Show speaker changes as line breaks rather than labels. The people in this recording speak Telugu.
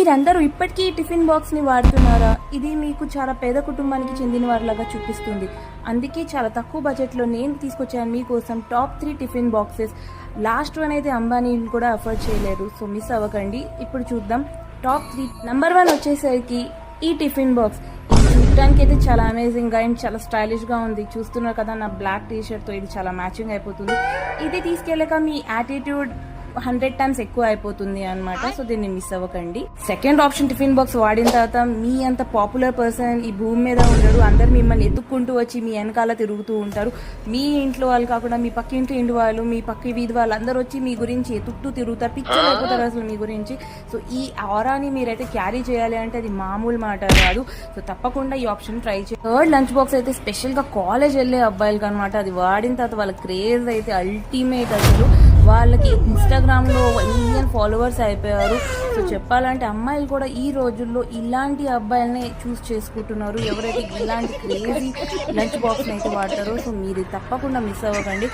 మీరందరూ ఇప్పటికీ ఈ టిఫిన్ బాక్స్ని వాడుతున్నారా? ఇది మీకు చాలా పేద కుటుంబానికి చెందిన వారిలాగా చూపిస్తుంది. అందుకే చాలా తక్కువ బడ్జెట్లో నేను తీసుకొచ్చాను మీకోసం top 3 tiffin boxes. Last one అయితే అంబానీలు కూడా అఫోర్డ్ చేయలేరు, సో మిస్ అవ్వకండి. ఇప్పుడు చూద్దాం టాప్ 3. నెంబర్ 1 వచ్చేసరికి ఈ టిఫిన్ బాక్స్. ఇది చూడటానికి అయితే చాలా అమేజింగ్గా అండ్ చాలా స్టైలిష్గా ఉంది. చూస్తున్నారు కదా, నా బ్లాక్ టీ షర్ట్తో ఇది చాలా మ్యాచింగ్ అయిపోతుంది. ఇది తీసుకెళ్ళాక మీ యాటిట్యూడ్ 100 times ఎక్కువ అయిపోతుంది అనమాట. సో దీన్ని మిస్ అవ్వకండి. సెకండ్ ఆప్షన్ టిఫిన్ బాక్స్ వాడిన తర్వాత మీ అంత పాపులర్ పర్సన్ ఈ భూమి మీద ఉండడు. అందరు మిమ్మల్ని ఎత్తుక్కుంటూ వచ్చి మీ వెనకాల తిరుగుతూ ఉంటారు. మీ ఇంట్లో వాళ్ళు కాకుండా మీ పక్కింటి ఇంటి వాళ్ళు, మీ పక్క వీధి వాళ్ళు అందరూ వచ్చి మీ గురించి ఎత్తుక్తూ తిరుగుతారు, పిక్చర్ అయిపోతారు అసలు మీ గురించి. సో ఈ ఆరాని మీరైతే క్యారీ చేయాలి అంటే అది మామూలు మాట కాదు. సో తప్పకుండా ఈ ఆప్షన్ ట్రై చేయండి. థర్డ్ లంచ్ బాక్స్ అయితే స్పెషల్గా కాలేజ్ వెళ్ళే అబ్బాయిలకి అనమాట. అది వాడిన తర్వాత వాళ్ళ క్రేజ్ అయితే అల్టిమేట్. అసలు వాళ్ళకి ఇన్స్టాగ్రామ్లో 1 million ఫాలోవర్స్ అయిపోయారు. సో చెప్పాలంటే అమ్మాయిలు కూడా ఈ రోజుల్లో ఇలాంటి అబ్బాయిలనే చూస్ చేసుకుంటున్నారు, ఎవరైతే ఇలాంటి క్రేజీ లంచ్ బాక్స్ని అయితే వాడతారో. సో మీరు తప్పకుండా మిస్ అవ్వకండి.